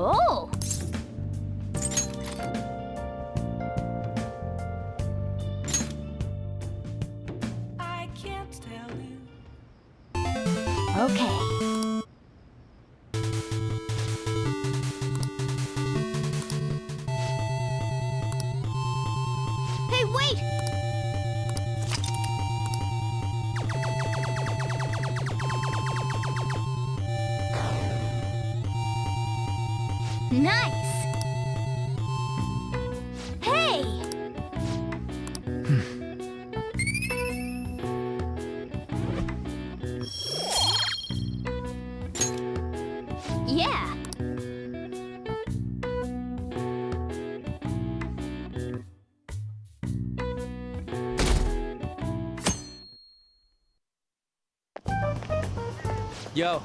Oh! I can't tell you. Okay. Hey, wait! Nice! Hey! Yeah! Yo.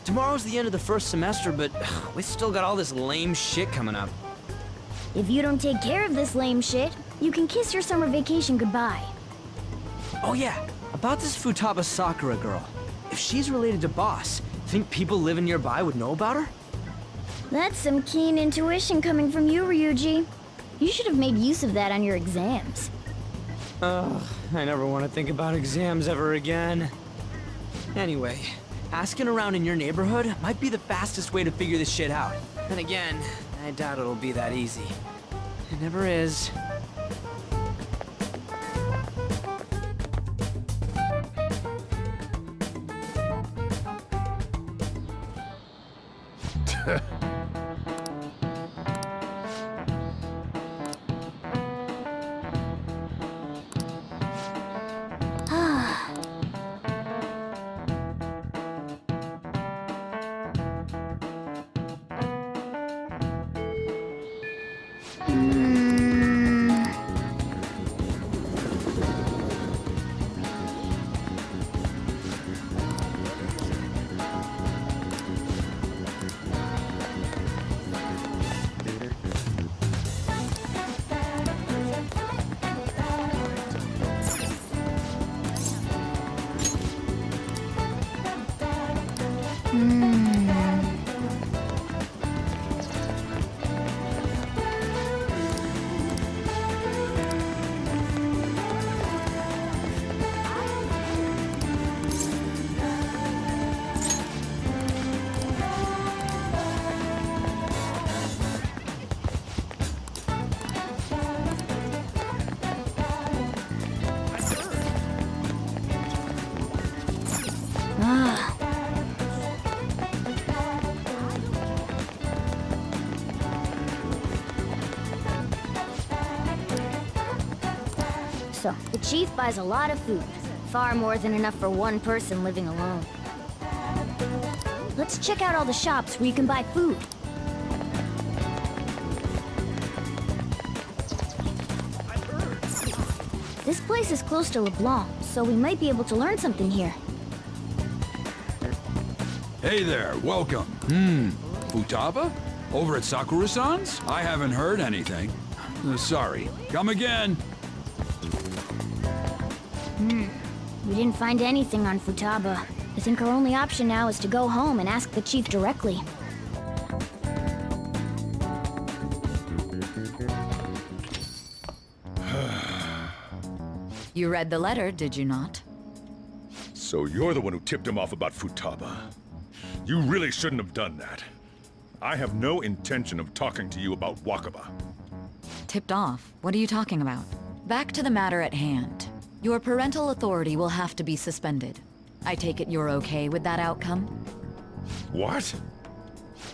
Tomorrow's the end of the first semester, but we still got all this lame shit coming up. If you don't take care of this lame shit, you can kiss your summer vacation goodbye. Oh yeah, about this Futaba Sakura girl. If she's related to Boss, think people living nearby would know about her? That's some keen intuition coming from you, Ryuji. You should have made use of that on your exams. Ugh, I never want to think about exams ever again. Anyway, asking around in your neighborhood might be the fastest way to figure this shit out. Then again, I doubt it'll be that easy. It never is. So, the chief buys a lot of food. Far more than enough for one person living alone. Let's check out all the shops where you can buy food. This place is close to LeBlanc, so we might be able to learn something here. Hey there, welcome. Futaba? Over at Sakura-san's? I haven't heard anything. Sorry. Come again. We didn't find anything on Futaba. I think our only option now is to go home and ask the chief directly. You read the letter, did you not? So you're the one who tipped him off about Futaba. You really shouldn't have done that. I have no intention of talking to you about Wakaba. Tipped off? What are you talking about? Back to the matter at hand. Your parental authority will have to be suspended. I take it you're okay with that outcome? What?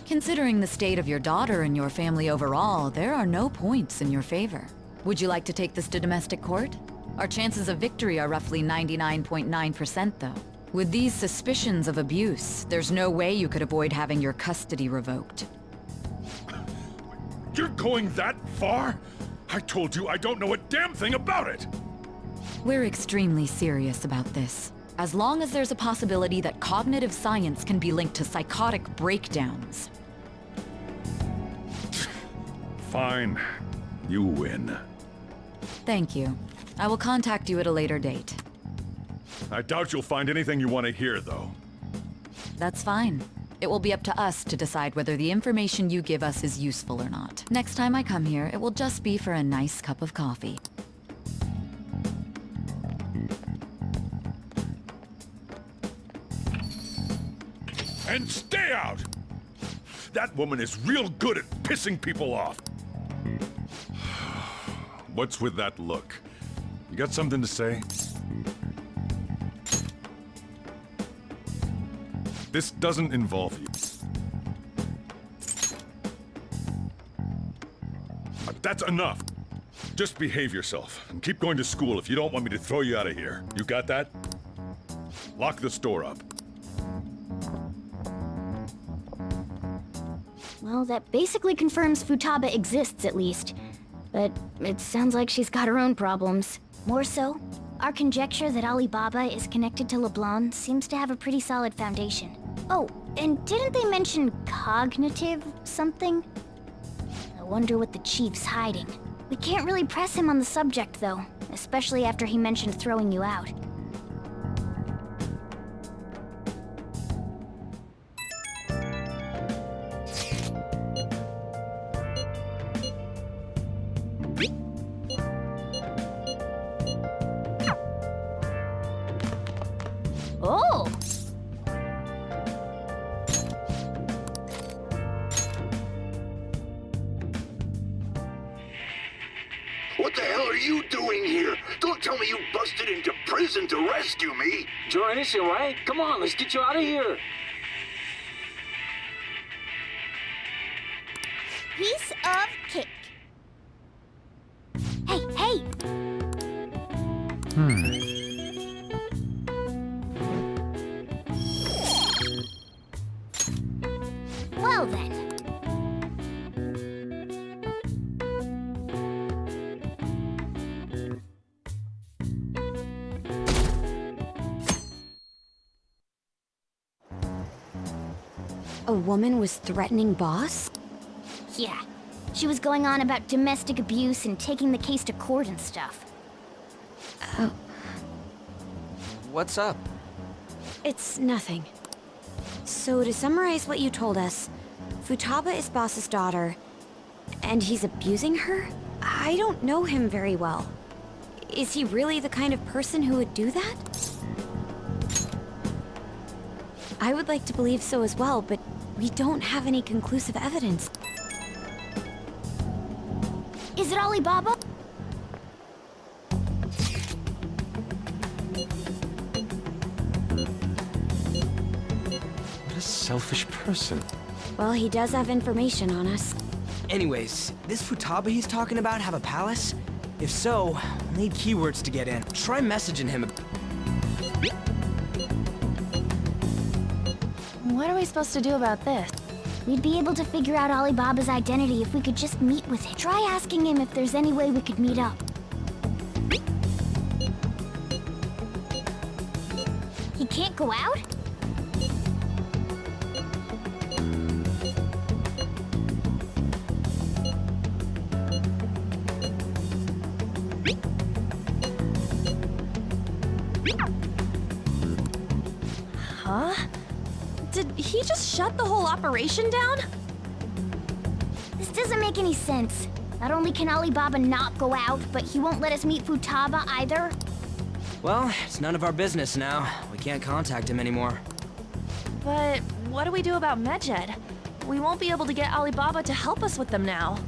Considering the state of your daughter and your family overall, there are no points in your favor. Would you like to take this to domestic court? Our chances of victory are roughly 99.9% though. With these suspicions of abuse, there's no way you could avoid having your custody revoked. You're going that far? I told you I don't know a damn thing about it! We're extremely serious about this. As long as there's a possibility that cognitive science can be linked to psychotic breakdowns. Fine. You win. Thank you. I will contact you at a later date. I doubt you'll find anything you want to hear, though. That's fine. It will be up to us to decide whether the information you give us is useful or not. Next time I come here, it will just be for a nice cup of coffee. And stay out! That woman is real good at pissing people off. What's with that look? You got something to say? This doesn't involve you. That's enough. Just behave yourself and keep going to school if you don't want me to throw you out of here. You got that? Lock the store up. Well, that basically confirms Futaba exists, at least. But it sounds like she's got her own problems. More so, our conjecture that Alibaba is connected to LeBlanc seems to have a pretty solid foundation. Oh, and didn't they mention cognitive something? I wonder what the chief's hiding. We can't really press him on the subject, though, especially after he mentioned throwing you out. Oh! What the hell are you doing here? Don't tell me you busted into prison to rescue me. You're innocent, right? Come on, let's get you out of here. Piece of cake. Hey, hey! Well then. A woman was threatening Boss? Yeah. She was going on about domestic abuse and taking the case to court and stuff. What's up? It's nothing. So to summarize what you told us, Futaba is Boss's daughter, and he's abusing her? I don't know him very well. Is he really the kind of person who would do that? I would like to believe so as well, but we don't have any conclusive evidence. Is it Alibaba? What a selfish person. Well, he does have information on us. Anyways, this Futaba he's talking about have a palace? If so, we'll need keywords to get in. Try messaging him. What are we supposed to do about this? We'd be able to figure out Alibaba's identity if we could just meet with him. Try asking him if there's any way we could meet up. He can't go out? Huh? Did he just shut the whole operation down? This doesn't make any sense. Not only can Alibaba not go out, but he won't let us meet Futaba either. Well, it's none of our business now. We can't contact him anymore. But what do we do about Medjed? We won't be able to get Alibaba to help us with them now.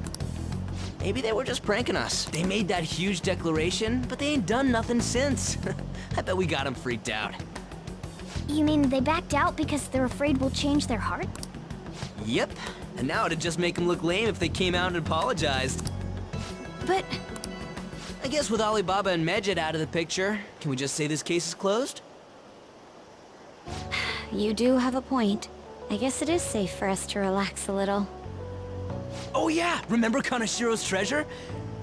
Maybe they were just pranking us. They made that huge declaration, but they ain't done nothing since. I bet we got them freaked out. You mean they backed out because they're afraid we'll change their heart? Yep. And now it'd just make them look lame if they came out and apologized. But I guess with Alibaba and Medjed out of the picture, can we just say this case is closed? you do have a point. I guess it is safe for us to relax a little. Oh yeah, remember Kanashiro's treasure?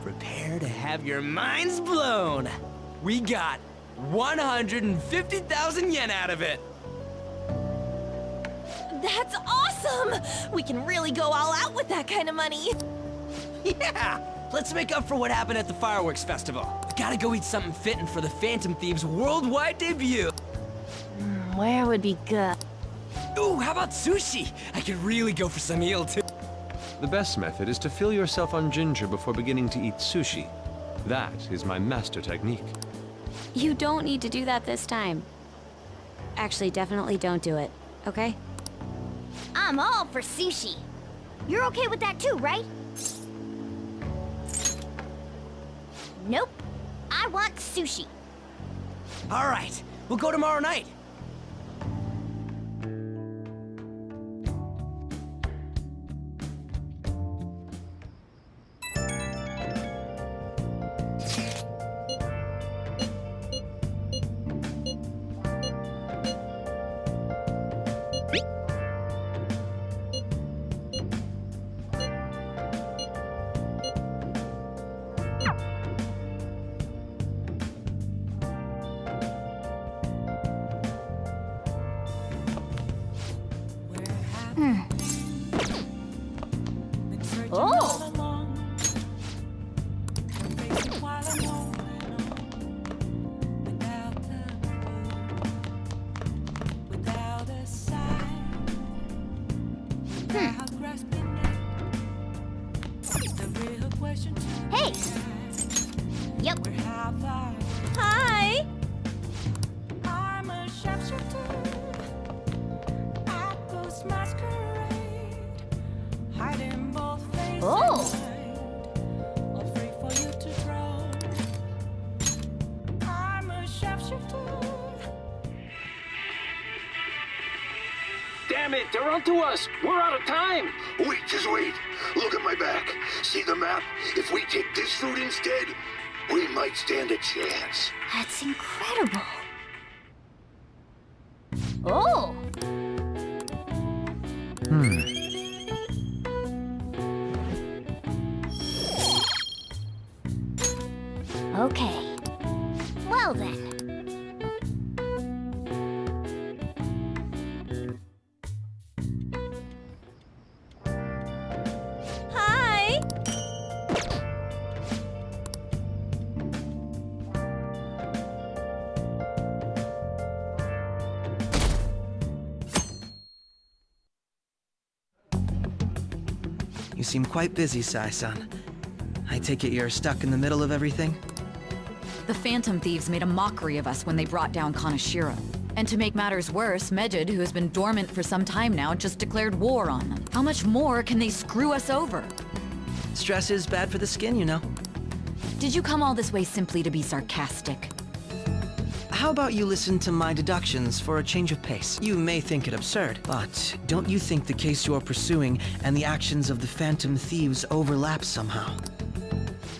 Prepare to have your minds blown. We got 150,000 yen out of it. That's awesome! We can really go all out with that kind of money. Yeah, let's make up for what happened at the fireworks festival. We gotta go eat something fitting for the Phantom Thieves' worldwide debut. Where would be good? Ooh, how about sushi? I could really go for some eel too. The best method is to fill yourself on ginger before beginning to eat sushi. That is my master technique. You don't need to do that this time. Actually, definitely don't do it, okay? I'm all for sushi. You're okay with that too, right? Nope. I want sushi. All right, we'll go tomorrow night. Oh! Hey! Yep. Hi! I'm a sharpshooter at Ghost Masquerade, hiding both face Oh. and mind, all free for you to throw. I'm a sharpshooter. Damn it, they're onto us. We're out of time. Wait, just wait. Look at my back. See the map? If we take this route instead, we might stand a chance. That's incredible. Oh! Okay. Well then. Hi! You seem quite busy, Sai-san. I take it you're stuck in the middle of everything? The Phantom Thieves made a mockery of us when they brought down Kaneshiro. And to make matters worse, Mejid, who has been dormant for some time now, just declared war on them. How much more can they screw us over? Stress is bad for the skin, you know. Did you come all this way simply to be sarcastic? How about you listen to my deductions for a change of pace? You may think it absurd, but don't you think the case you're pursuing and the actions of the Phantom Thieves overlap somehow?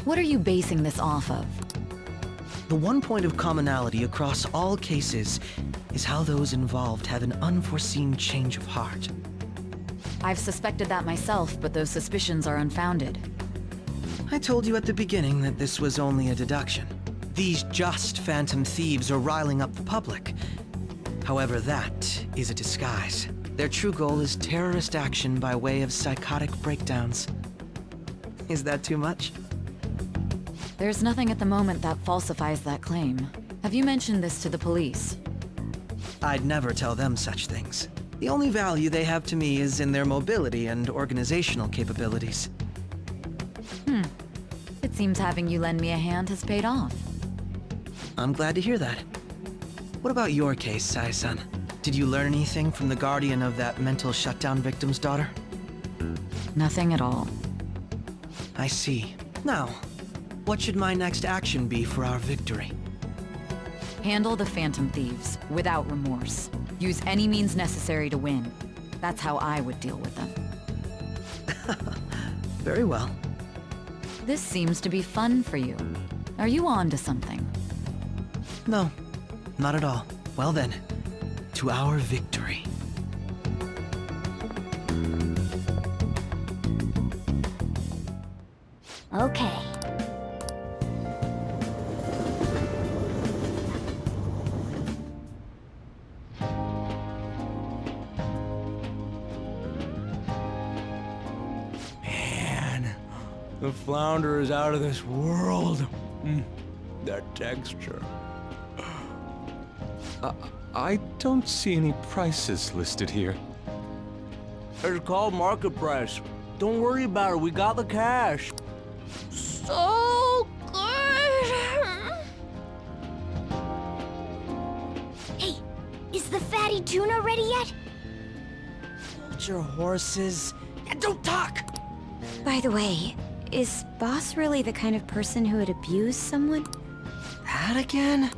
What are you basing this off of? The one point of commonality across all cases is how those involved have an unforeseen change of heart. I've suspected that myself, but those suspicions are unfounded. I told you at the beginning that this was only a deduction. These just Phantom Thieves are riling up the public. However, that is a disguise. Their true goal is terrorist action by way of psychotic breakdowns. Is that too much? There's nothing at the moment that falsifies that claim. Have you mentioned this to the police? I'd never tell them such things. The only value they have to me is in their mobility and organizational capabilities. It seems having you lend me a hand has paid off. I'm glad to hear that. What about your case, Sai-san? Did you learn anything from the guardian of that mental shutdown victim's daughter? Nothing at all. I see. Now, what should my next action be for our victory? Handle the Phantom Thieves, without remorse. Use any means necessary to win. That's how I would deal with them. Very well. This seems to be fun for you. Are you on to something? No, not at all. Well then, to our victory. Okay. Man, the flounder is out of this world. That texture. I don't see any prices listed here. It's called market price. Don't worry about it, we got the cash. So good. Hey, is the fatty tuna ready yet? Hold your horses and don't talk! By the way, is Boss really the kind of person who would abuse someone? That again?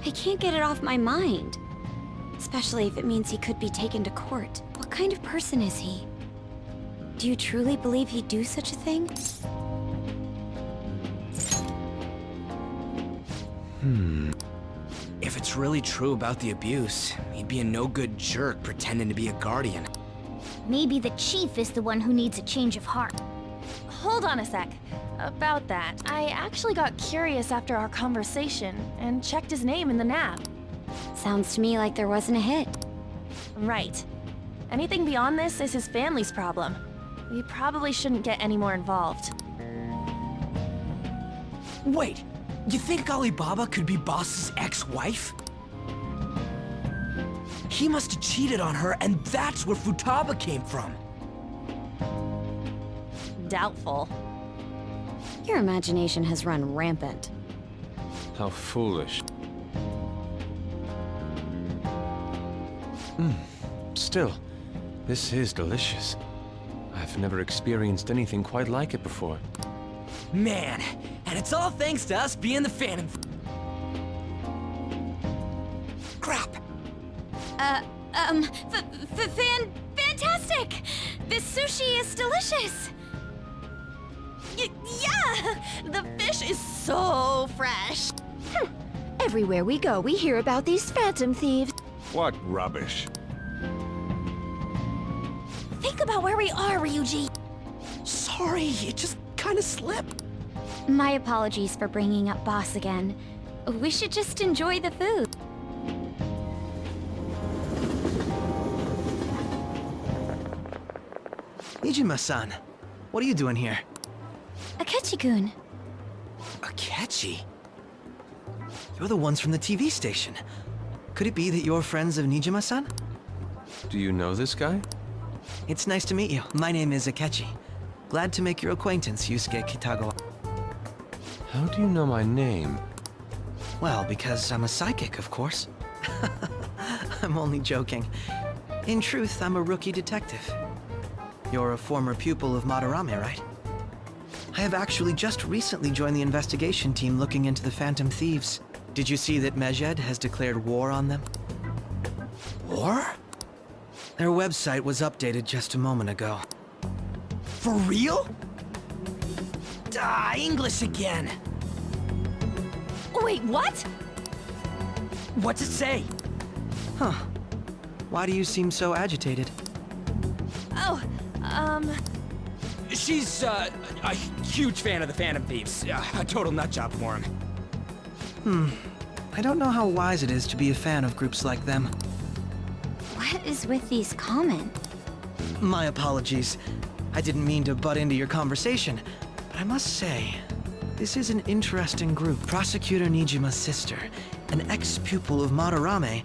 I can't get it off my mind. Especially if it means he could be taken to court. What kind of person is he? Do you truly believe he'd do such a thing? If it's really true about the abuse, he'd be a no-good jerk pretending to be a guardian. Maybe the chief is the one who needs a change of heart. Hold on a sec. About that, I actually got curious after our conversation and checked his name in the NAP. Sounds to me like there wasn't a hit. Right. Anything beyond this is his family's problem. We probably shouldn't get any more involved. Wait, you think Alibaba could be Boss's ex-wife? He must have cheated on her, and that's where Futaba came from. Doubtful. Your imagination has run rampant. How foolish. Still, this is delicious. I've never experienced anything quite like it before. Man, and it's all thanks to us being the Phantom. Crap! Fantastic! This sushi is delicious! Yeah! The fish is so fresh. Everywhere we go, we hear about these phantom thieves. What rubbish. Think about where we are, Ryuji. Sorry, it just kind of slipped. My apologies for bringing up Boss again. We should just enjoy the food. Nijima-san, what are you doing here? Akechi-kun. Akechi? You're the ones from the TV station. Could it be that you're friends of Nijima-san? Do you know this guy? It's nice to meet you. My name is Akechi. Glad to make your acquaintance, Yusuke Kitagawa. How do you know my name? Well, because I'm a psychic, of course. I'm only joking. In truth, I'm a rookie detective. You're a former pupil of Madarame, right? I have actually just recently joined the investigation team looking into the Phantom Thieves. Did you see that Mejed has declared war on them? War? Their website was updated just a moment ago. For real? English again. Wait, what? What's it say? Huh. Why do you seem so agitated? Oh, She's, a huge fan of the Phantom Thieves. A total nutjob for him. I don't know how wise it is to be a fan of groups like them. What is with these comments? My apologies. I didn't mean to butt into your conversation, but I must say, this is an interesting group. Prosecutor Nijima's sister, an ex-pupil of Madarame,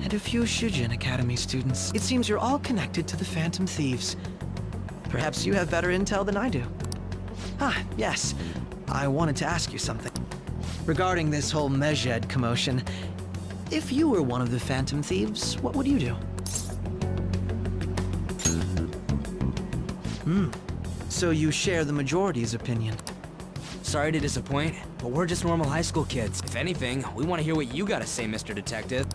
and a few Shujin Academy students. It seems you're all connected to the Phantom Thieves. Perhaps you have better intel than I do. Ah, yes. I wanted to ask you something. Regarding this whole Mejed commotion, if you were one of the Phantom Thieves, what would you do? So you share the majority's opinion. Sorry to disappoint, but we're just normal high school kids. If anything, we want to hear what you gotta say, Mr. Detective.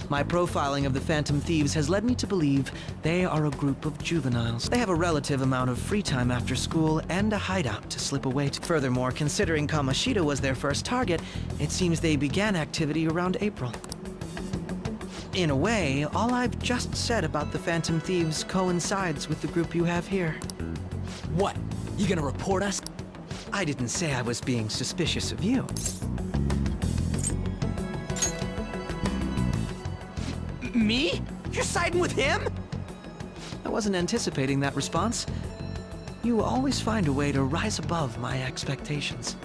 My profiling of the Phantom Thieves has led me to believe they are a group of juveniles. They have a relative amount of free time after school and a hideout to slip away to. Furthermore, considering Kamoshida was their first target, it seems they began activity around April. In a way, all I've just said about the Phantom Thieves coincides with the group you have here. What? You gonna report us? I didn't say I was being suspicious of you. Me? You're siding with him? I wasn't anticipating that response. You always find a way to rise above my expectations.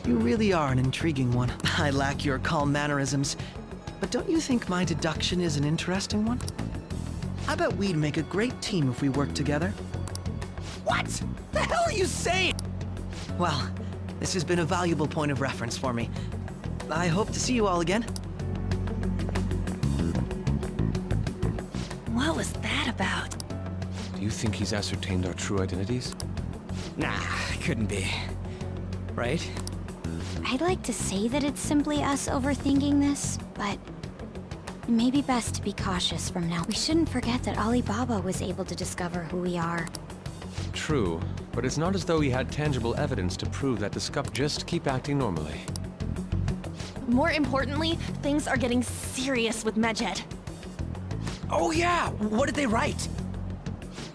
You really are an intriguing one. I lack your calm mannerisms, But don't you think my deduction is an interesting one? I bet we'd make a great team if we worked together. What? The hell are you saying? Well, this has been a valuable point of reference for me. I hope to see you all again. What was that about? Do you think he's ascertained our true identities? Nah, couldn't be. Right? I'd like to say that it's simply us overthinking this, but it may be best to be cautious from now. We shouldn't forget that Alibaba was able to discover who we are. True, but it's not as though he had tangible evidence to prove that the Scup just keep acting normally. More importantly, things are getting serious with Medjed. Oh yeah, what did they write?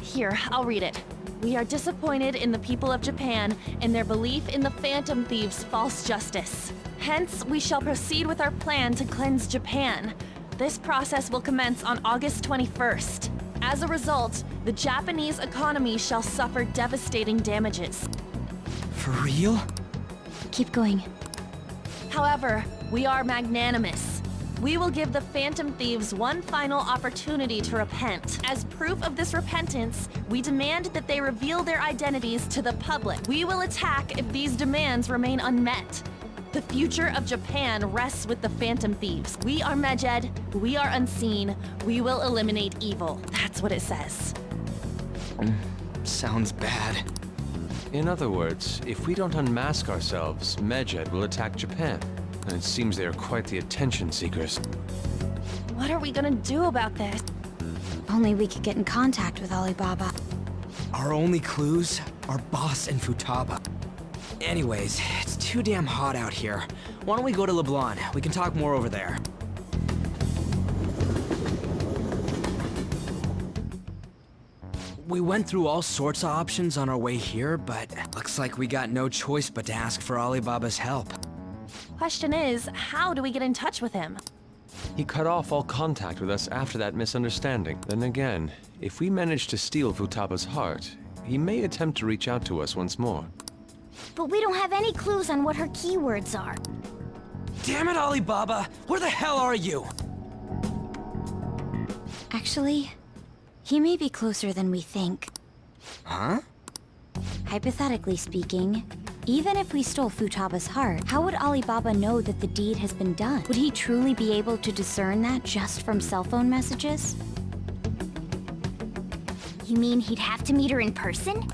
Here, I'll read it. We are disappointed in the people of Japan and their belief in the Phantom Thieves' false justice. Hence, we shall proceed with our plan to cleanse Japan. This process will commence on August 21st. As a result, the Japanese economy shall suffer devastating damages. For real? Keep going. However, we are magnanimous. We will give the Phantom Thieves one final opportunity to repent. As proof of this repentance, we demand that they reveal their identities to the public. We will attack if these demands remain unmet. The future of Japan rests with the Phantom Thieves. We are Medjed, we are unseen, we will eliminate evil. That's what it says. Sounds bad. In other words, if we don't unmask ourselves, Medjed will attack Japan. And it seems they are quite the attention seekers. What are we gonna do about this? Only we could get in contact with Alibaba. Our only clues are Boss and Futaba. Anyways, it's too damn hot out here. Why don't we go to Leblon? We can talk more over there. We went through all sorts of options on our way here, but looks like we got no choice but to ask for Alibaba's help. Question is, how do we get in touch with him? He cut off all contact with us after that misunderstanding. Then again, if we manage to steal Futaba's heart, he may attempt to reach out to us once more. But we don't have any clues on what her keywords are. Damn it, Alibaba! Where the hell are you? Actually, he may be closer than we think. Huh? Hypothetically speaking, even if we stole Futaba's heart, how would Alibaba know that the deed has been done? Would he truly be able to discern that just from cell phone messages? You mean he'd have to meet her in person?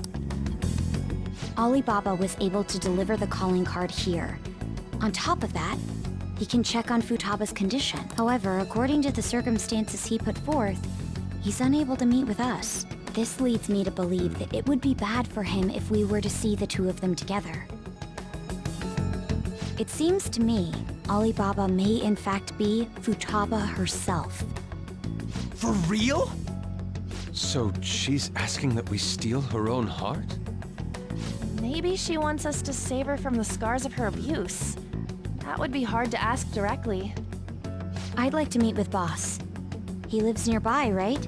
Alibaba was able to deliver the calling card here. On top of that, he can check on Futaba's condition. However, according to the circumstances he put forth, he's unable to meet with us. This leads me to believe that it would be bad for him if we were to see the two of them together. It seems to me Alibaba may in fact be Futaba herself. For real? So she's asking that we steal her own heart? Maybe she wants us to save her from the scars of her abuse. That would be hard to ask directly. I'd like to meet with Boss. He lives nearby, right?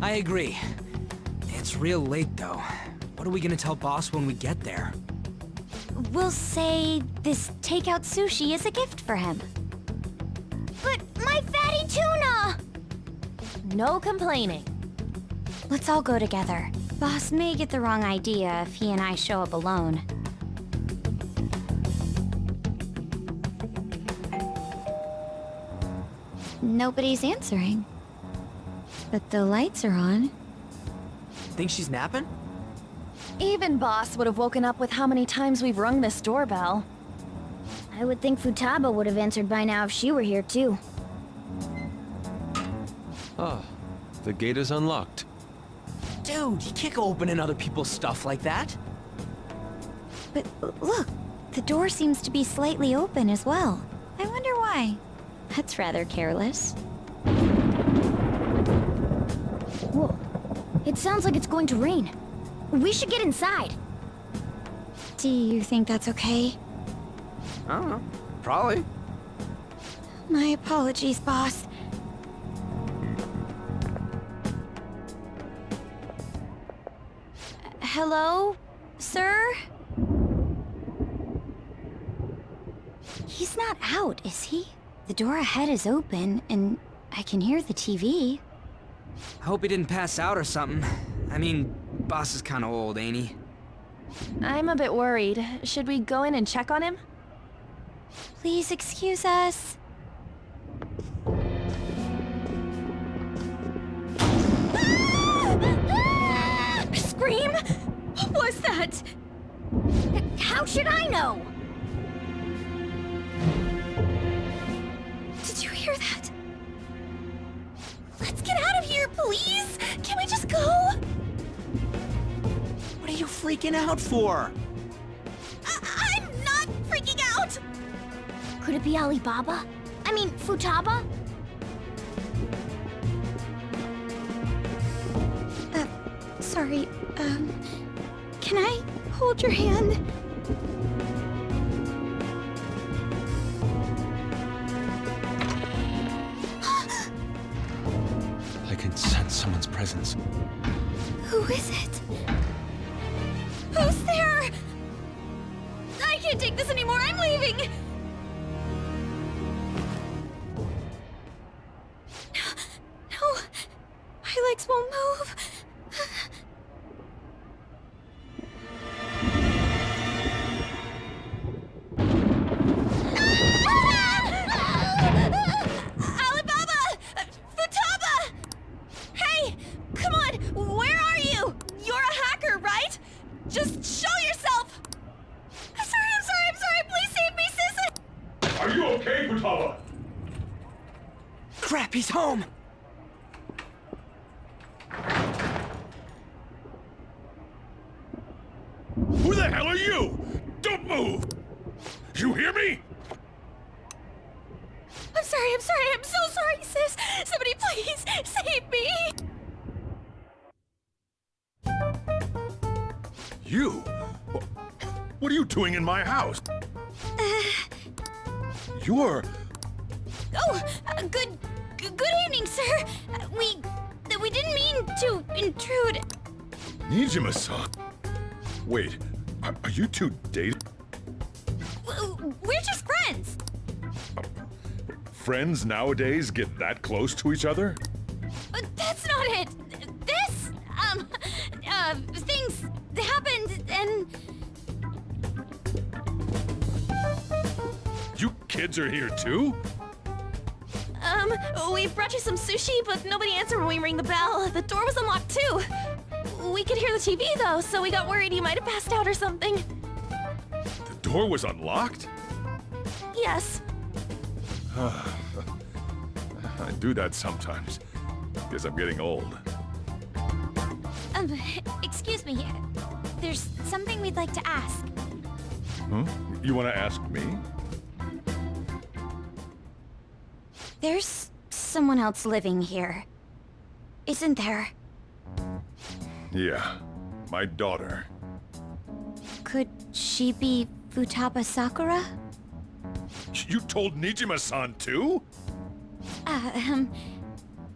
I agree. It's real late, though. What are we gonna tell Boss when we get there? We'll say this takeout sushi is a gift for him. But my fatty tuna! No complaining. Let's all go together. Boss may get the wrong idea if he and I show up alone. Nobody's answering. But the lights are on. Think she's napping? Even Boss would have woken up with how many times we've rung this doorbell. I would think Futaba would have answered by now if she were here too. Ah, the gate is unlocked. Dude, you can't go opening other people's stuff like that. But look, the door seems to be slightly open as well. I wonder why. That's rather careless. Whoa. It sounds like it's going to rain. We should get inside. Do you think that's okay? I don't know. Probably. My apologies, boss. Hello, sir? He's not out, is he? The door ahead is open, and I can hear the TV. I hope he didn't pass out or something. I mean, boss is kinda old, ain't he? I'm a bit worried. Should we go in and check on him? Please excuse us. Scream? What was that? How should I know? Did you hear that? Let's get out of here, please! Can we just go? What are you freaking out for? I'm not freaking out! Could it be Alibaba? I mean, Futaba? Sorry, can I hold your hand? I can sense someone's presence. Who is it? Who's there? I can't take this anymore, I'm leaving! No, my legs won't move. Alibaba! Futaba! Hey! Come on! Where are you? You're a hacker, right? Just show yourself! I'm sorry! Please save me, sis! Are you okay, Futaba? Crap, he's home! Who the hell are you? Don't move! You hear me? I'm sorry, I'm so sorry, sis! Somebody please save me! You? What are you doing in my house? You're... Good evening, sir! We didn't mean to intrude. Nijima-san. Wait, are you two dating? We're just friends! Friends nowadays get that close to each other? That's not it! This, things happened and... You kids are here too? We brought you some sushi, but nobody answered when we rang the bell. The door was unlocked too. We could hear the TV though, so we got worried you might have passed out or something. The door was unlocked? Yes. I do that sometimes. Guess I'm getting old. Excuse me. There's something we'd like to ask. Huh? You want to ask me? There's someone else living here. Isn't there? Yeah, my daughter. Could she be Futaba Sakura? You told Nijima-san too?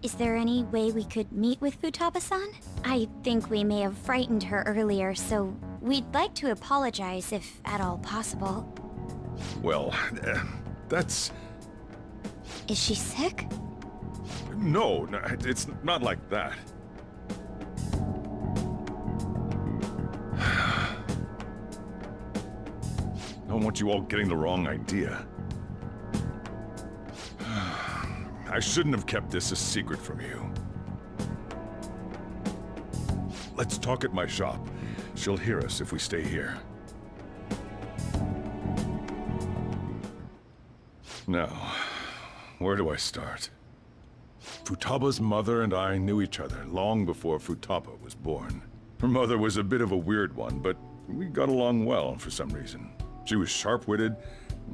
Is there any way we could meet with Futaba-san? I think we may have frightened her earlier, so we'd like to apologize if at all possible. Well, that's... Is she sick? No, it's not like that. I don't want you all getting the wrong idea. I shouldn't have kept this a secret from you. Let's talk at my shop. She'll hear us if we stay here. Now, where do I start? Futaba's mother and I knew each other long before Futaba was born. Her mother was a bit of a weird one, but we got along well for some reason. She was sharp-witted,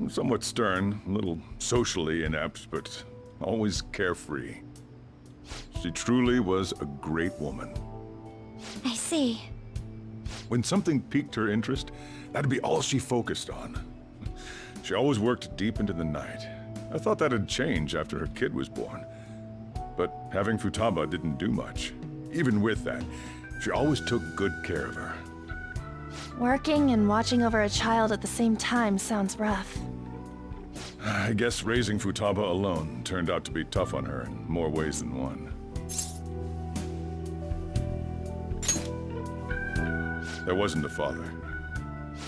somewhat stern, a little socially inept, but always carefree. She truly was a great woman. I see. When something piqued her interest, that'd be all she focused on. She always worked deep into the night. I thought that'd change after her kid was born. But having Futaba didn't do much. Even with that, she always took good care of her. Working and watching over a child at the same time sounds rough. I guess raising Futaba alone turned out to be tough on her in more ways than one. There wasn't a father.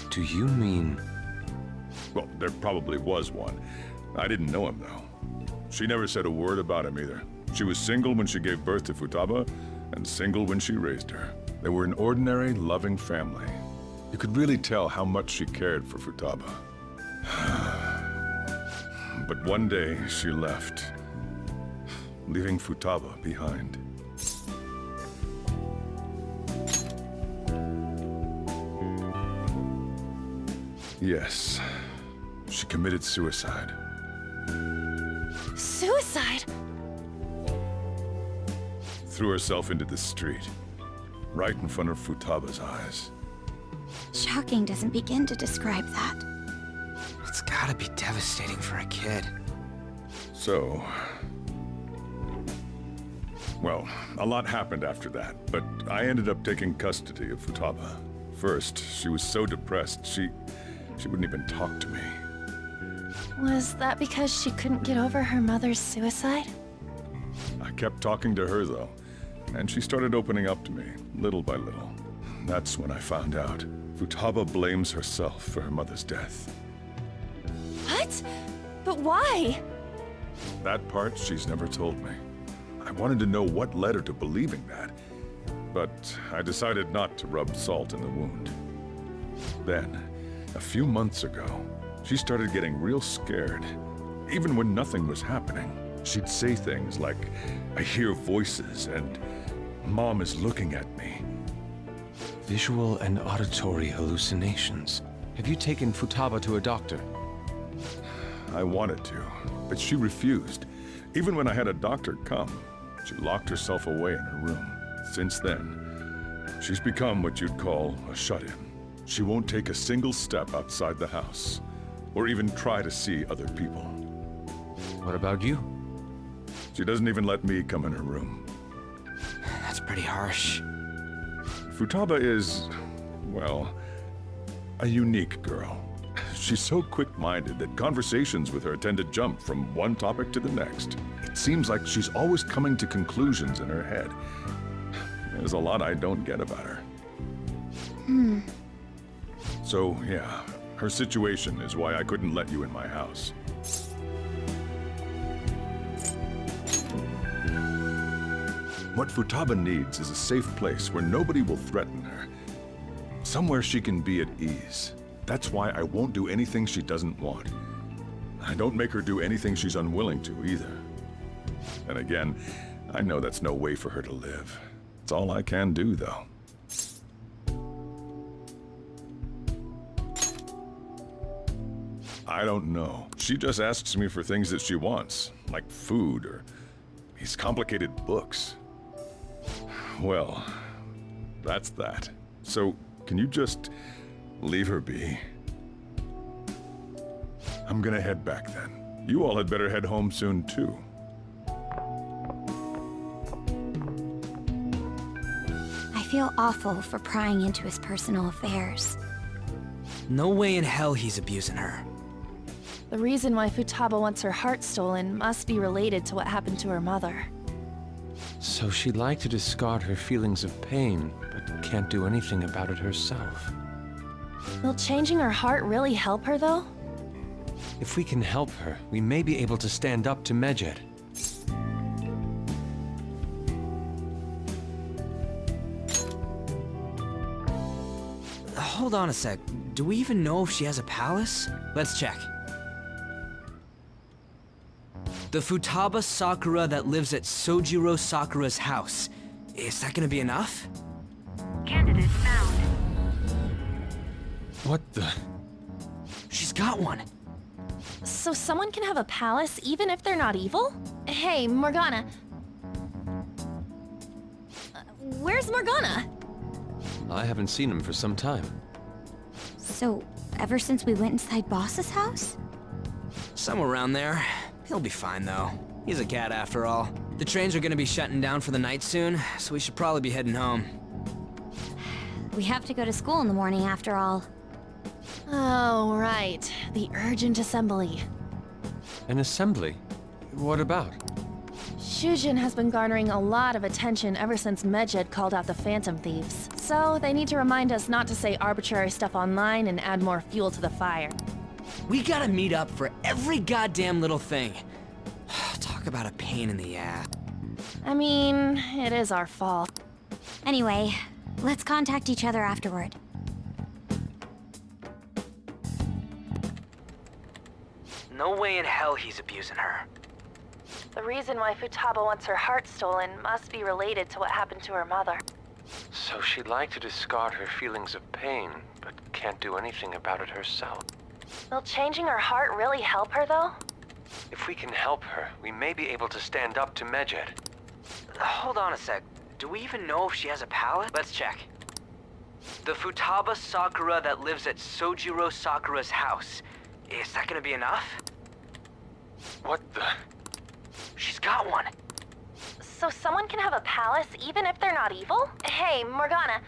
Do you mean... Well, there probably was one. I didn't know him, though. She never said a word about him either. She was single when she gave birth to Futaba, and single when she raised her. They were an ordinary, loving family. You could really tell how much she cared for Futaba. But one day, she left, leaving Futaba behind. Yes, she committed suicide. Suicide? Threw herself into the street, right in front of Futaba's eyes. Shocking doesn't begin to describe that. It's gotta be devastating for a kid. So... Well, a lot happened after that, but I ended up taking custody of Futaba. First, she was so depressed, she wouldn't even talk to me. Was that because she couldn't get over her mother's suicide? I kept talking to her, though, and she started opening up to me, little by little. That's when I found out. Futaba blames herself for her mother's death. What? But why? That part she's never told me. I wanted to know what led her to believing that, but I decided not to rub salt in the wound. Then, a few months ago, she started getting real scared. Even when nothing was happening, she'd say things like, "I hear voices," and "Mom is looking at me." Visual and auditory hallucinations. Have you taken Futaba to a doctor? I wanted to, but she refused. Even when I had a doctor come, she locked herself away in her room. Since then, she's become what you'd call a shut-in. She won't take a single step outside the house, or even try to see other people. What about you? She doesn't even let me come in her room. That's pretty harsh. Futaba is, well, a unique girl. She's so quick-minded that conversations with her tend to jump from one topic to the next. It seems like she's always coming to conclusions in her head. There's a lot I don't get about her. So, yeah, her situation is why I couldn't let you in my house. What Futaba needs is a safe place where nobody will threaten her. Somewhere she can be at ease. That's why I won't do anything she doesn't want. I don't make her do anything she's unwilling to, either. And again, I know that's no way for her to live. It's all I can do, though. I don't know. She just asks me for things that she wants, like food or these complicated books. Well, that's that. So, can you just leave her be? I'm gonna head back then. You all had better head home soon, too. I feel awful for prying into his personal affairs. No way in hell he's abusing her. The reason why Futaba wants her heart stolen must be related to what happened to her mother. So she'd like to discard her feelings of pain, but can't do anything about it herself. Will changing her heart really help her, though? If we can help her, we may be able to stand up to Medjed. Hold on a sec. Do we even know if she has a palace? Let's check. The Futaba Sakura that lives at Sojiro Sakura's house. Is that gonna be enough? Candidate found. What the? She's got one. So someone can have a palace even if they're not evil? Hey, Morgana. Where's Morgana? I haven't seen him for some time. So, ever since we went inside Boss's house? Somewhere around there. He'll be fine, though. He's a cat, after all. The trains are gonna be shutting down for the night soon, so we should probably be heading home. We have to go to school in the morning after all. Oh, right. The urgent assembly. An assembly? What about? Shujin has been garnering a lot of attention ever since Medjed called out the Phantom Thieves. So they need to remind us not to say arbitrary stuff online and add more fuel to the fire. We gotta meet up for every goddamn little thing. Talk about a pain in the ass. I mean, it is our fault. Anyway, let's contact each other afterward. No way in hell he's abusing her. The reason why Futaba wants her heart stolen must be related to what happened to her mother. So she'd like to discard her feelings of pain, but can't do anything about it herself. Will changing her heart really help her, though? If we can help her, we may be able to stand up to Medjed. Hold on a sec. Do we even know if she has a palate? Let's check. The Futaba Sakura that lives at Sojiro Sakura's house. Is that gonna be enough? What the? She's got one. So someone can have a palace even if they're not evil? Hey, Morgana.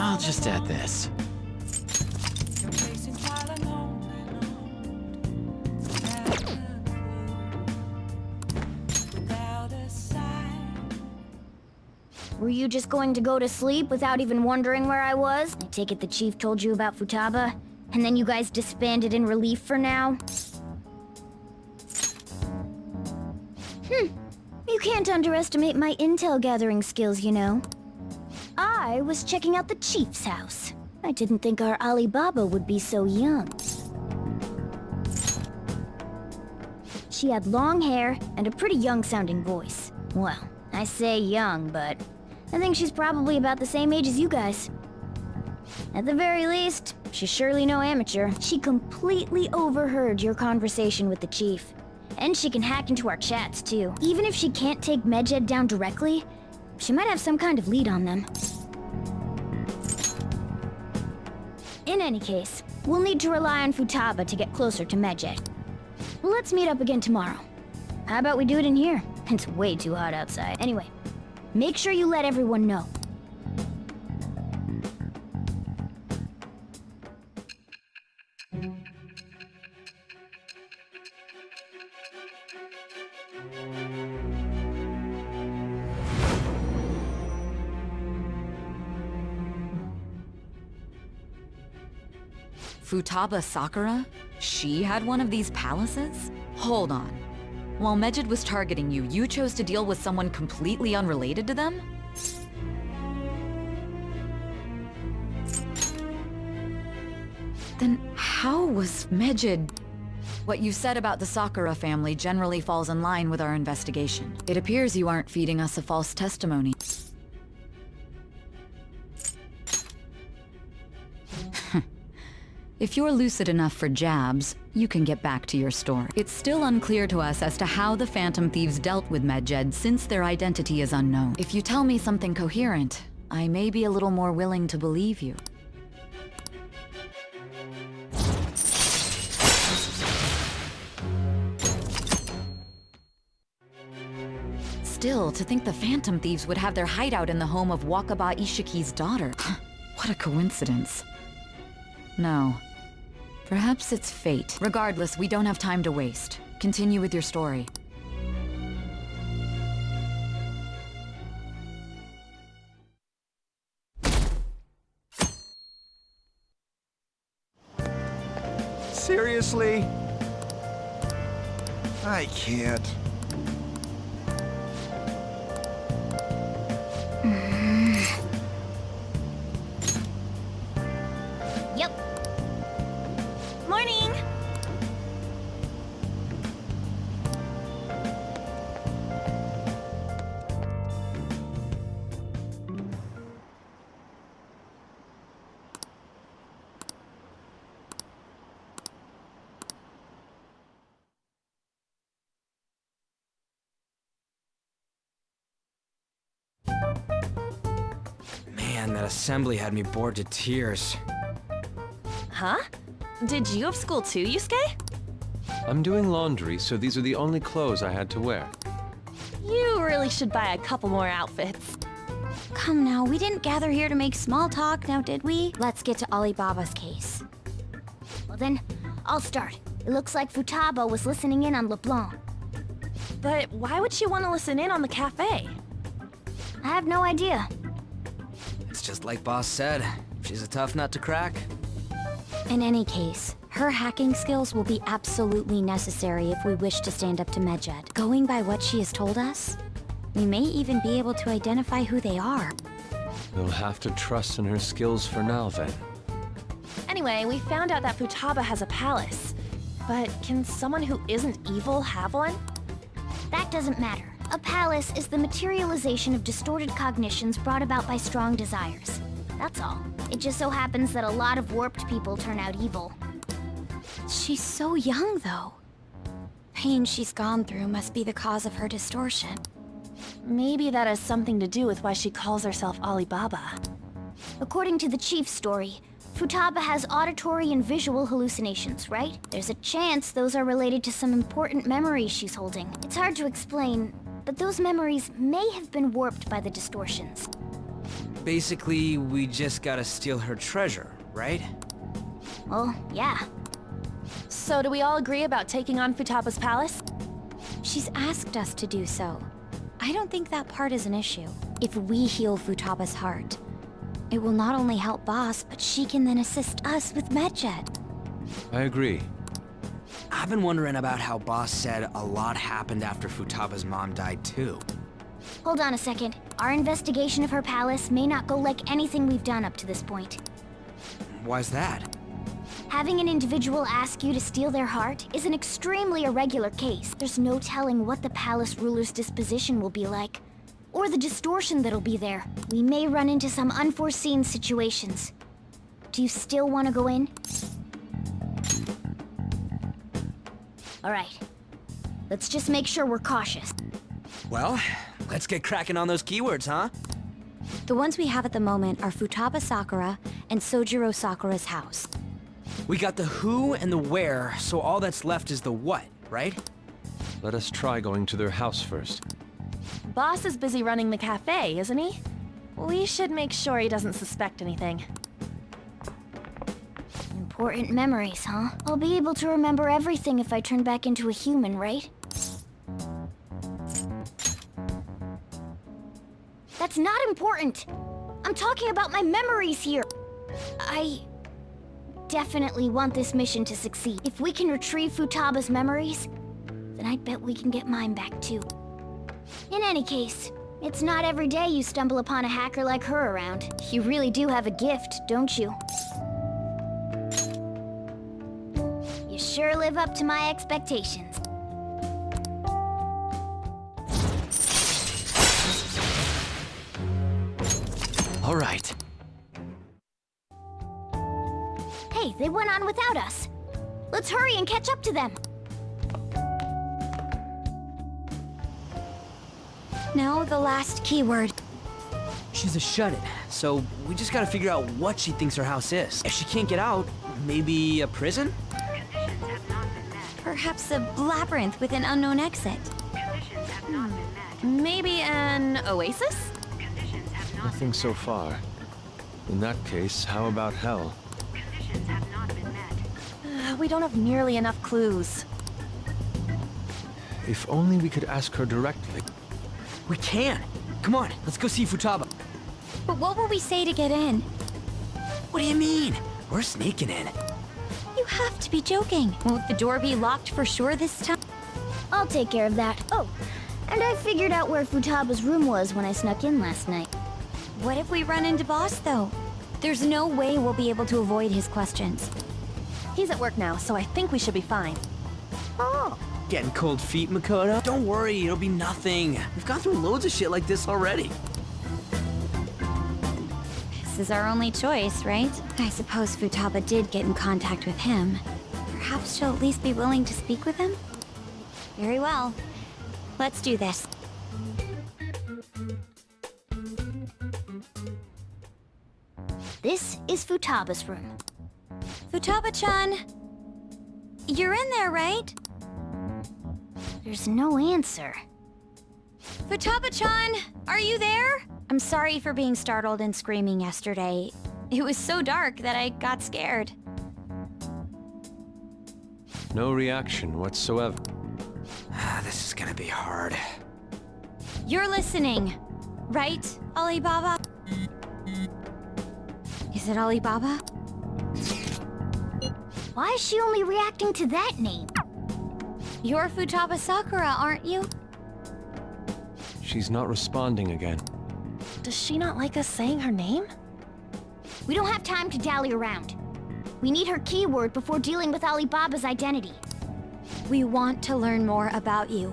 I'll just add this. Were you just going to go to sleep without even wondering where I was? I take it the chief told you about Futaba, and then you guys disbanded in relief for now? You can't underestimate my intel gathering skills, you know. I was checking out the chief's house. I didn't think our Alibaba would be so young. She had long hair and a pretty young-sounding voice. Well, I say young, but I think she's probably about the same age as you guys. At the very least, she's surely no amateur. She completely overheard your conversation with the chief. And she can hack into our chats, too. Even if she can't take Medjed down directly, she might have some kind of lead on them. In any case, we'll need to rely on Futaba to get closer to Medjed. Let's meet up again tomorrow. How about we do it in here? It's way too hot outside. Anyway, make sure you let everyone know. Futaba Sakura? She had one of these palaces? Hold on. While Medjed was targeting you, you chose to deal with someone completely unrelated to them? Then how was Medjed... What you said about the Sakura family generally falls in line with our investigation. It appears you aren't feeding us a false testimony. If you're lucid enough for jabs, you can get back to your story. It's still unclear to us as to how the Phantom Thieves dealt with Medjed since their identity is unknown. If you tell me something coherent, I may be a little more willing to believe you. Still, to think the Phantom Thieves would have their hideout in the home of Wakaba Ishiki's daughter. What a coincidence. No. Perhaps it's fate. Regardless, we don't have time to waste. Continue with your story. Seriously? I can't. Yep. Morning! Man, that assembly had me bored to tears. Huh? Did you have school too, Yusuke? I'm doing laundry, so these are the only clothes I had to wear. You really should buy a couple more outfits. Come now, we didn't gather here to make small talk, now did we? Let's get to Alibaba's case. Well then, I'll start. It looks like Futaba was listening in on LeBlanc. But why would she want to listen in on the cafe? I have no idea. It's just like Boss said. She's a tough nut to crack. In any case, her hacking skills will be absolutely necessary if we wish to stand up to Medjed. Going by what she has told us, we may even be able to identify who they are. We'll have to trust in her skills for now, then. Anyway, we found out that Futaba has a palace. But can someone who isn't evil have one? That doesn't matter. A palace is the materialization of distorted cognitions brought about by strong desires. That's all. It just so happens that a lot of warped people turn out evil. She's so young, though. Pain she's gone through must be the cause of her distortion. Maybe that has something to do with why she calls herself Alibaba. According to the chief's story, Futaba has auditory and visual hallucinations, right? There's a chance those are related to some important memories she's holding. It's hard to explain, but those memories may have been warped by the distortions. Basically, we just gotta steal her treasure, right? Well, yeah. So do we all agree about taking on Futaba's palace? She's asked us to do so. I don't think that part is an issue. If we heal Futaba's heart, it will not only help Boss, but she can then assist us with Medjed. I agree. I've been wondering about how Boss said a lot happened after Futaba's mom died too. Hold on a second. Our investigation of her palace may not go like anything we've done up to this point. Why's that? Having an individual ask you to steal their heart is an extremely irregular case. There's no telling what the palace ruler's disposition will be like, or the distortion that'll be there. We may run into some unforeseen situations. Do you still want to go in? All right. Let's just make sure we're cautious. Well, let's get cracking on those keywords, huh? The ones we have at the moment are Futaba Sakura and Sojiro Sakura's house. We got the who and the where, so all that's left is the what, right? Let us try going to their house first. Boss is busy running the cafe, isn't he? We should make sure he doesn't suspect anything. Important memories, huh? I'll be able to remember everything if I turn back into a human, right? That's not important! I'm talking about my memories here! I definitely want this mission to succeed. If we can retrieve Futaba's memories, then I bet we can get mine back too. In any case, it's not every day you stumble upon a hacker like her around. You really do have a gift, don't you? You sure live up to my expectations. All right. Hey, they went on without us. Let's hurry and catch up to them. Now the last keyword. She's a shut-in, so we just gotta figure out what she thinks her house is. If she can't get out, maybe a prison? Conditions have not been met. Perhaps a labyrinth with an unknown exit. Conditions have not been met. Maybe an oasis? Conditions have not Nothing so far. In that case, how about hell? Conditions have not been met. We don't have nearly enough clues. If only we could ask her directly. We can! Come on, let's go see Futaba. But what will we say to get in? What do you mean? We're sneaking in. You have to be joking. Won't the door be locked for sure this time? I'll take care of that. Oh, and I figured out where Futaba's room was when I snuck in last night. What if we run into Boss, though? There's no way we'll be able to avoid his questions. He's at work now, so I think we should be fine. Oh, getting cold feet, Makoto? Don't worry, it'll be nothing. We've gone through loads of shit like this already. This is our only choice, right? I suppose Futaba did get in contact with him. Perhaps she'll at least be willing to speak with him? Very well. Let's do this. This is Futaba's room. Futaba-chan, you're in there, right? There's no answer. Futaba-chan, are you there? I'm sorry for being startled and screaming yesterday. It was so dark that I got scared. No reaction whatsoever. This is gonna be hard. You're listening, right, Alibaba? Is it Alibaba? Why is she only reacting to that name? You're Futaba Sakura, aren't you? She's not responding again. Does she not like us saying her name? We don't have time to dally around. We need her keyword before dealing with Alibaba's identity. We want to learn more about you.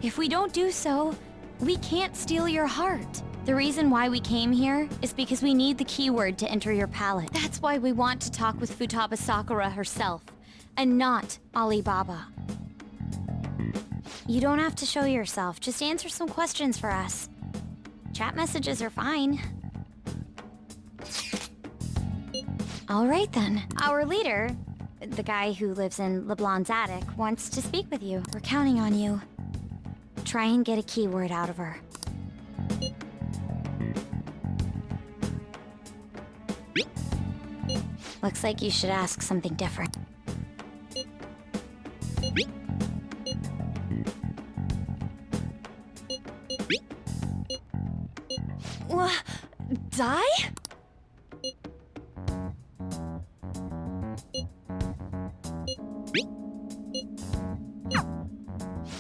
If we don't do so, we can't steal your heart. The reason why we came here is because we need the keyword to enter your palette. That's why we want to talk with Futaba Sakura herself, and not Alibaba. You don't have to show yourself, just answer some questions for us. Chat messages are fine. All right then. Our leader, the guy who lives in LeBlanc's attic, wants to speak with you. We're counting on you. Try and get a keyword out of her. Looks like you should ask something different. Die?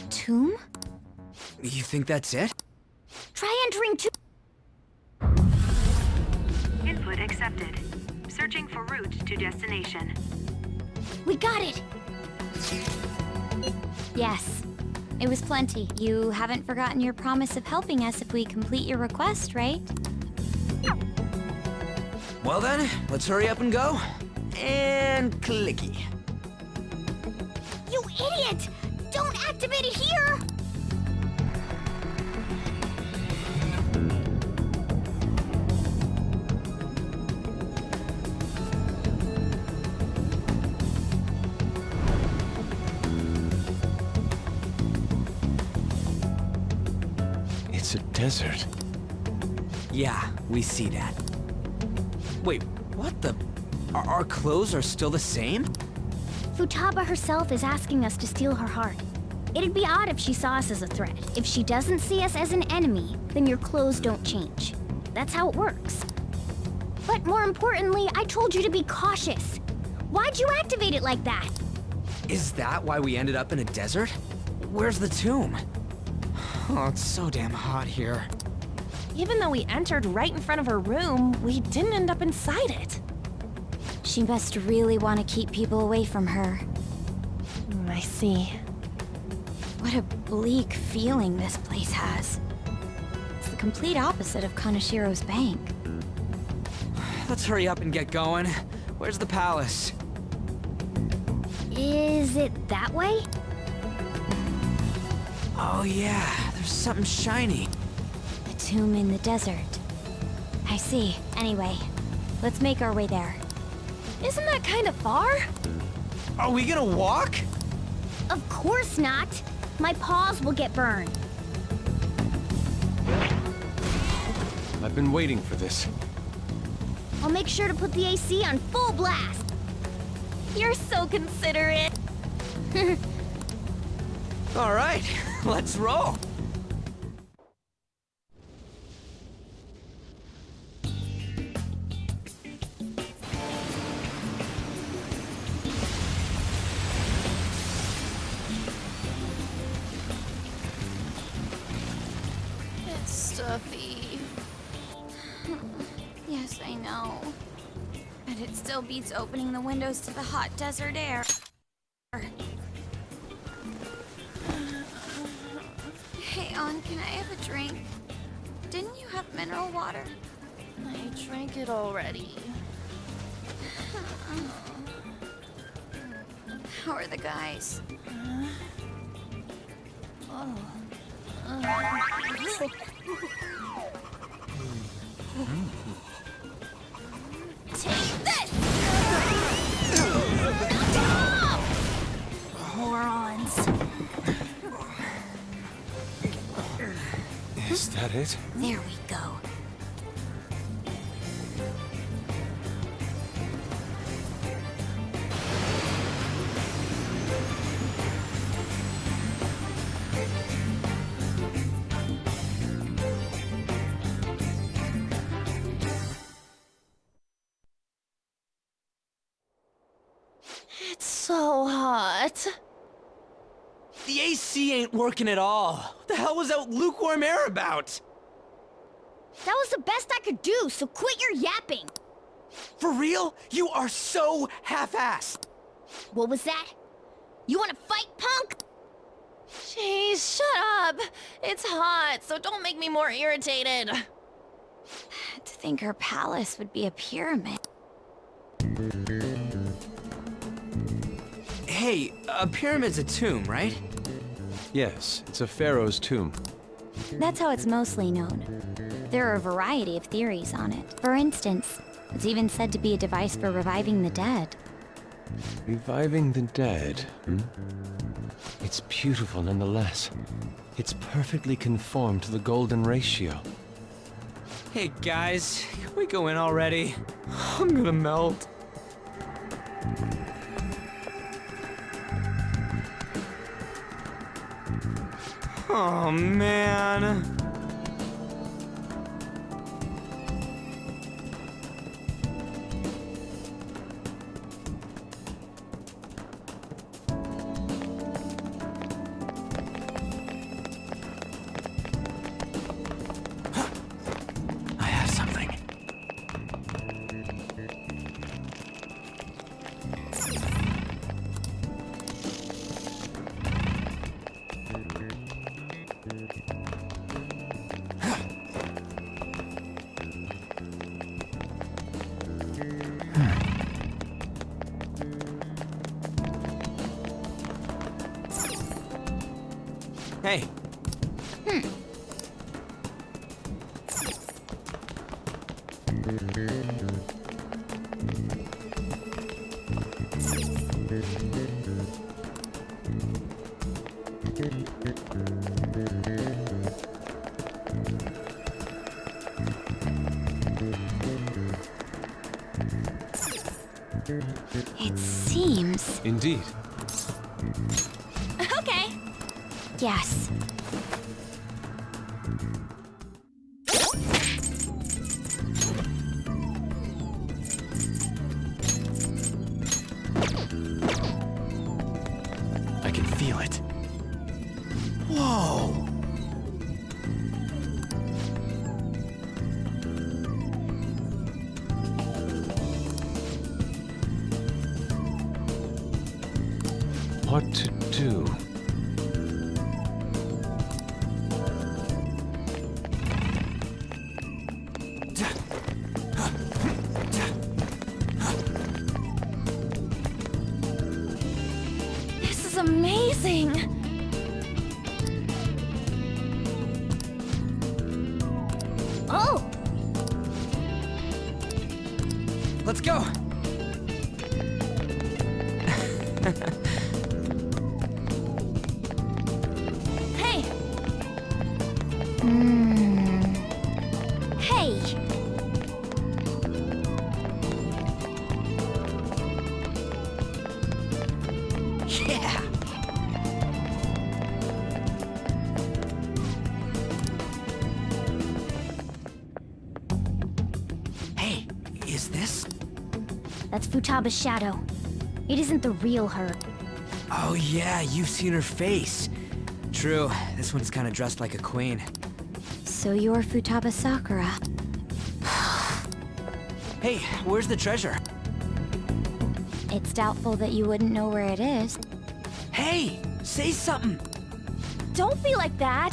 Tomb? You think that's it? Try entering tomb. Input accepted. Searching for route to destination. We got it! Yes. It was plenty. You haven't forgotten your promise of helping us if we complete your request, right? Well then, let's hurry up and go. And clicky. You idiot! Don't activate it here! It's a desert. Yeah, we see that. Wait, what the? Our clothes are still the same? Futaba herself is asking us to steal her heart. It'd be odd if she saw us as a threat. If she doesn't see us as an enemy, then your clothes don't change. That's how it works. But more importantly, I told you to be cautious. Why'd you activate it like that? Is that why we ended up in a desert? Where's the tomb? Oh, it's so damn hot here. Even though we entered right in front of her room, we didn't end up inside it. She must really want to keep people away from her. I see. What a bleak feeling this place has. It's the complete opposite of Kanashiro's bank. Let's hurry up and get going. Where's the palace? Is it that way? Oh yeah, there's something shiny. The tomb in the desert. I see. Anyway, let's make our way there. Isn't that kind of far? Are we gonna walk? Of course not. My paws will get burned. I've been waiting for this. I'll make sure to put the AC on full blast. You're so considerate. All right, let's roll. It's stuffy. Yes, I know. But it still beats opening the windows to the hot desert air. Hey, On, can I have a drink? Didn't you have mineral water? I drank it already. How are the guys? that it? There we go. It's so hot. The AC ain't working at all. What the hell was that lukewarm air about? That was the best I could do, so quit your yapping. For real? You are so half-assed. What was that? You wanna fight, punk? Jeez, shut up. It's hot, so don't make me more irritated. To think her palace would be a pyramid. Hey, a pyramid's a tomb, right? Yes, it's a pharaoh's tomb. That's how it's mostly known. There are a variety of theories on it. For instance, it's even said to be a device for reviving the dead. Reviving the dead, hmm? It's beautiful nonetheless. It's perfectly conformed to the golden ratio. Hey guys, can we go in already? I'm gonna melt. Oh man. I have something. Hey. It seems... Indeed. Okay. Yes. I can feel it. Whoa. What to do? This is amazing. Oh! Let's go. Hey, Hey! Yeah. Hey, is this? That's Futaba's shadow. It isn't the real her. Oh yeah, you've seen her face. True, this one's kind of dressed like a queen. So you're Futaba Sakura. Hey, where's the treasure? It's doubtful that you wouldn't know where it is. Hey, say something. don't be like that.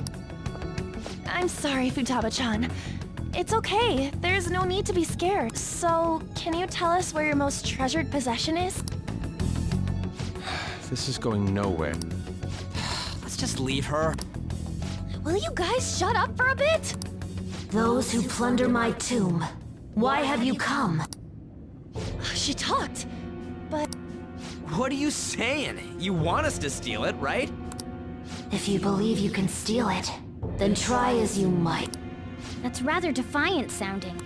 I'm sorry, Futaba-chan. It's okay. There's no need to be scared. So, can you tell us where your most treasured possession is? This is going nowhere. Let's just leave her. Will you guys shut up for a bit? Those who plunder my tomb, why have you come? She talked, but... What are you saying? You want us to steal it, right? If you believe you can steal it, then try as you might. That's rather defiant sounding.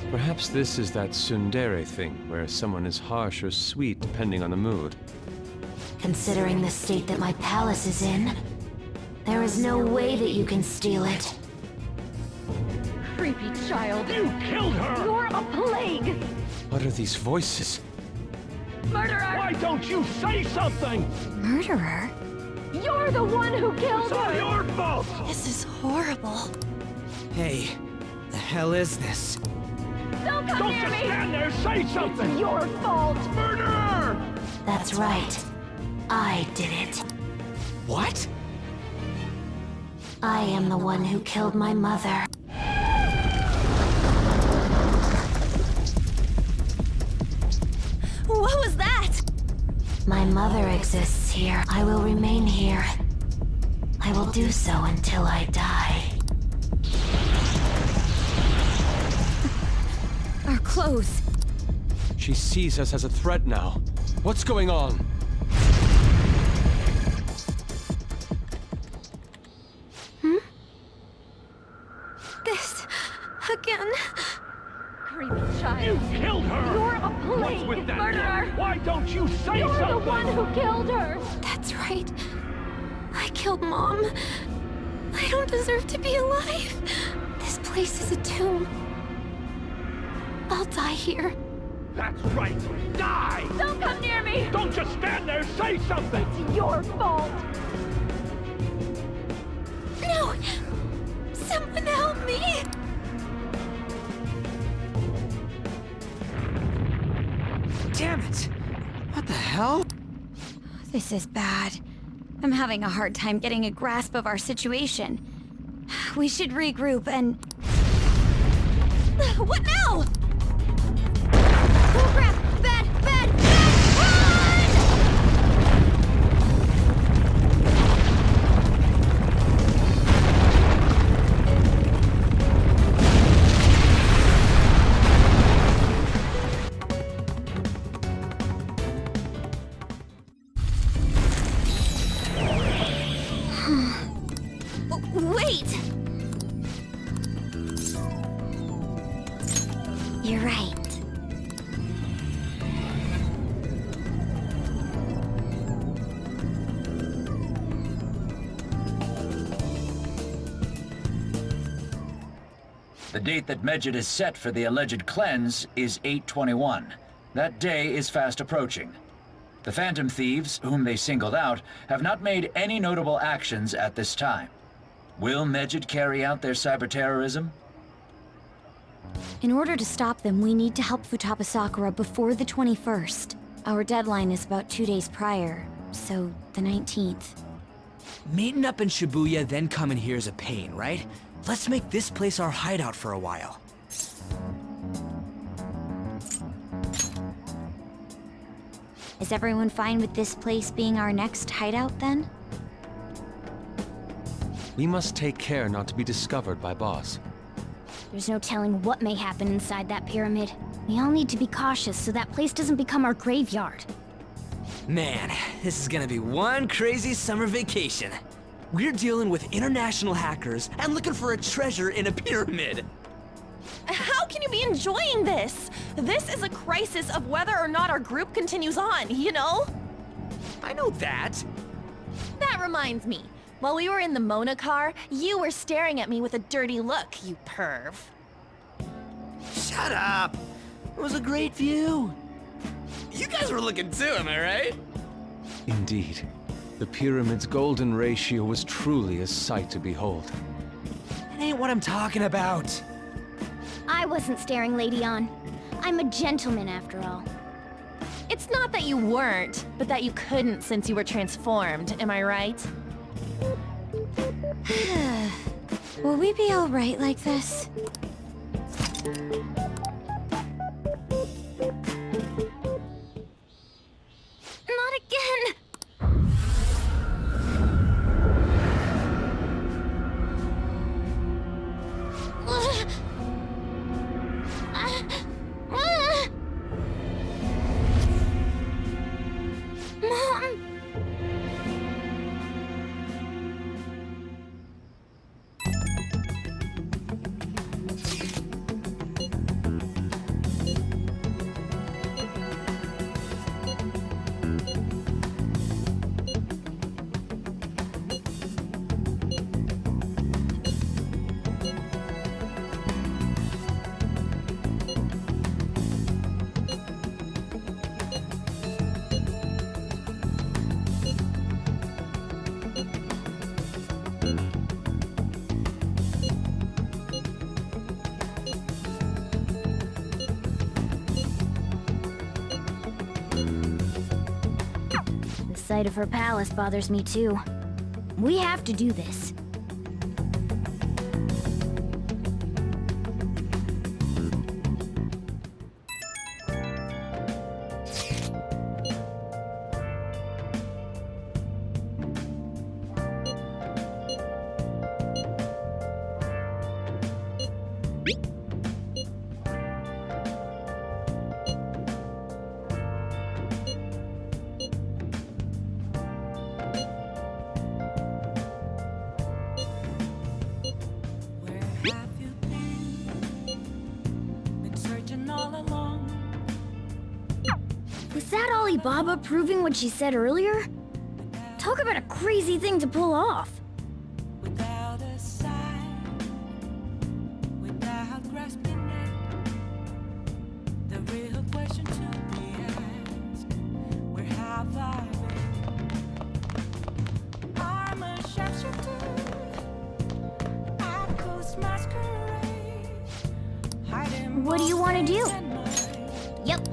Perhaps this is that tsundere thing, where someone is harsh or sweet depending on the mood. Considering the state that my palace is in, there is no way that you can steal it. Creepy child. You killed her! You're a plague! What are these voices? Murderer! Why don't you say something? Murderer? You're the one who killed It's all her! your fault! This is horrible. Hey, the hell is this? Don't come Don't near just me! stand there, say something! It's your fault! Murderer! That's right. I did it. What? I am the one who killed my mother. What was that? My mother exists here. I will remain here. I will do so until I die. Our clothes. She sees us as a threat now. What's going on? This... again. Creepy child. You killed her! You're a plague! What's with that Murderer! gun? Why don't you say You're something? the one who killed her! That's right. I killed Mom. I don't deserve to be alive. This place is a tomb. I'll die here. That's right! Die! Don't come near me! Don't just stand there, say something! It's your fault! No! Someone help me! Damn it! What the hell? This is bad. I'm having a hard time getting a grasp of our situation. We should regroup and... What now? Oh crap! Bad! Bad! Bad! Wait! You're right. The date that Medjed is set for the alleged cleanse is 8/21. That day is fast approaching. The Phantom Thieves, whom they singled out, have not made any notable actions at this time. Will Medjed carry out their cyber-terrorism? In order to stop them, we need to help Futaba Sakura before the 21st. Our deadline is about 2 days prior, so the 19th. Meeting up in Shibuya, then coming here is a pain, right? Let's make this place our hideout for a while. Is everyone fine with this place being our next hideout, then? We must take care not to be discovered by Boss. There's no telling what may happen inside that pyramid. We all need to be cautious so that place doesn't become our graveyard. Man, this is gonna be one crazy summer vacation. We're dealing with international hackers and looking for a treasure in a pyramid. How can you be enjoying this? This is a crisis of whether or not our group continues on, you know? I know that. That reminds me. While we were in the Mona car, you were staring at me with a dirty look, you perv. Shut up! It was a great view. You guys were looking too, am I right? Indeed. The pyramid's golden ratio was truly a sight to behold. That ain't what I'm talking about. I wasn't staring Lady On. I'm a gentleman after all. It's not that you weren't, but that you couldn't since you were transformed, am I right? Will we be alright like this? Not again! Mom! sight of her palace bothers me too. We have to do this. Was that Alibaba proving what she said earlier? Talk about a crazy thing to pull off. Without a sign, without grasping it, the real question to be asked, where have I been? I'm a sharpshooter, I ghost masquerade, hiding. What do you want to do? Yep.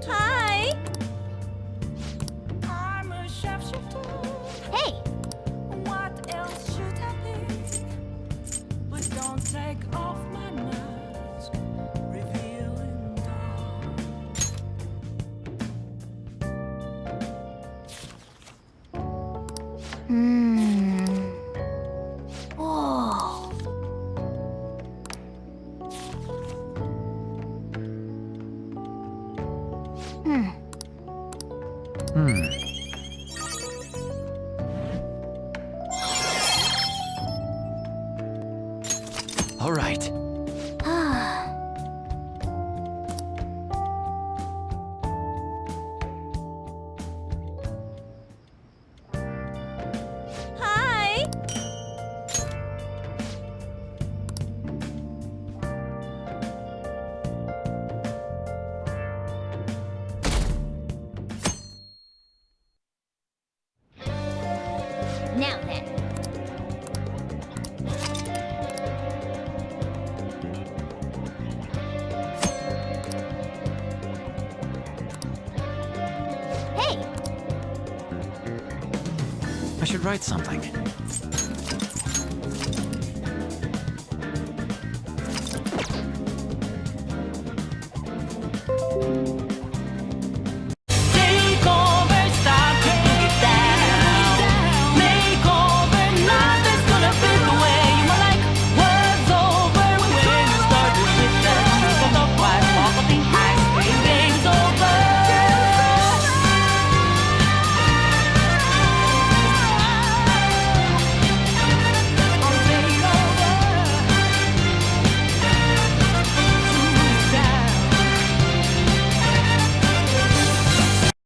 Hi! I'm a sharpshooter. Hey! What else should I be? But don't take off my mask, revealing Whoa. All right. Hi! Now then. Hey! I should write something.